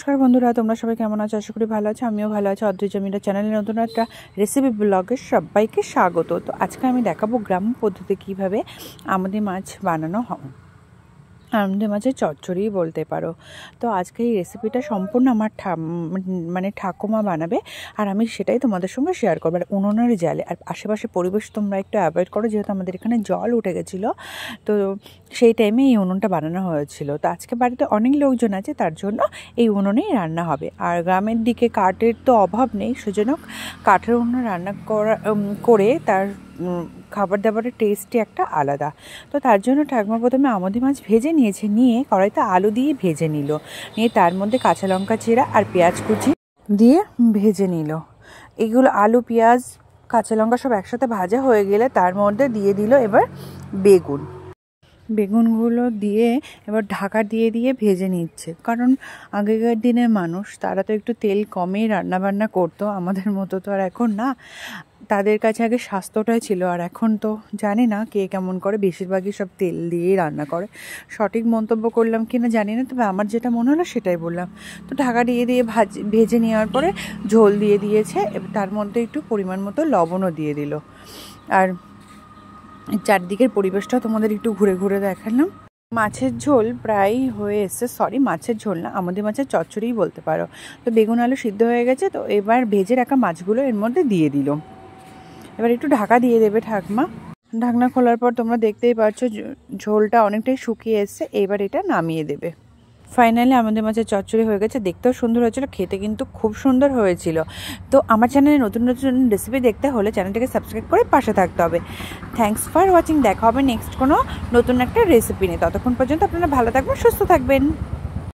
নমস্কার বন্ধুরা, তোমরা সবাই কেমন আছো? আশা করি ভালো আছো। আমিও ভালো আছি। অদ্রিজা মিরা চ্যানেলে নতুন একটা রেসিপি ব্লগে সবাইকে স্বাগত। তো আজকে আমি দেখাবো গ্রাম্য পদ্ধতি কীভাবে আমুদি মাছ বানানো হয়। আমুদি মাছের চচ্চড়ি বলতে পারো। তো আজকে এই রেসিপিটা সম্পূর্ণ আমার ঠাকুমা বানাবে, আর আমি সেটাই তোমাদের সঙ্গে শেয়ার করবো। আর উনুনের জালে আর আশেপাশে পরিবেশ তোমরা একটু অ্যাভয়েড করো, যেহেতু আমাদের এখানে জল উঠে গেছিলো। তো সেই টাইমে এই উনুনটা বানানো হয়েছিল। তো আজকে বাড়িতে অনেক লোকজন আছে, তার জন্য এই উনুনেই রান্না হবে। আর গ্রামের দিকে কাঠের তো অভাব নেই, সেজন্য কাঠের উনুনে রান্না করে তার খাবার দাবারের টেস্টই একটা আলাদা। তো তার জন্য ঠাকুমা প্রথমে আমুদি মাছ ভেজে নিয়ে কড়াইতে আলু দিয়ে ভেজে নিল, নিয়ে তার মধ্যে কাঁচা লঙ্কা চিরা আর পেঁয়াজ কুচি দিয়ে ভেজে নিল। এগুলো আলু, পেঁয়াজ, কাঁচা লঙ্কা সব একসাথে ভাজা হয়ে গেলে তার মধ্যে দিয়ে দিল এবার বেগুনগুলো দিয়ে এবার ঢাকা দিয়ে ভেজে নিচ্ছে। কারণ আগেকার দিনের মানুষ, তারা তো একটু তেল কমেই রান্নাবান্না করতো, আমাদের মতো তো আর এখন না। তাদের কাছে আগে স্বাস্থ্যটাই ছিল, আর এখন তো জানি না কে কেমন করে, বেশিরভাগই সব তেল দিয়েই রান্না করে। সঠিক মন্তব্য করলাম কি না জানি না, তবে আমার যেটা মনে হলো সেটাই বললাম। তো ঢাকা দিয়ে ভেজে নেওয়ার পরে ঝোল দিয়ে দিয়েছে, তার মধ্যে একটু পরিমাণ মতো লবণও দিয়ে দিল। আর চারদিকের পরিবেশটা তোমাদের একটু ঘুরে ঘুরে দেখালাম। মাছের ঝোল প্রায় হয়ে এসছে, মাছের ঝোল না, আমাদের মাছের চচ্চড়িই বলতে পারো। তো বেগুন আলু সিদ্ধ হয়ে গেছে, তো এবার ভেজে রাখা মাছগুলো এর মধ্যে দিয়ে দিল। এবার একটু ঢাকা দিয়ে দেবে ঠাকুমা। ঢাকনা খোলার পর তোমরা দেখতেই পাচ্ছ ঝোলটা অনেকটাই শুকিয়ে এসছে। এবার এটা নামিয়ে দেবে। ফাইনালি আমাদের মাছের চচ্চড়ি হয়ে গেছে। দেখতেও সুন্দর হয়েছিল, খেতে কিন্তু খুব সুন্দর হয়েছিল। তো আমার চ্যানেলে নতুন নতুন রেসিপি দেখতে হলে চ্যানেলটাকে সাবস্ক্রাইব করে পাশে থাকতে হবে। Thanks for watching. দেখা হবে নেক্সট কোনো নতুন একটা রেসিপি নিয়ে। ততক্ষণ পর্যন্ত আপনারা ভালো থাকবেন, সুস্থ থাকবেন।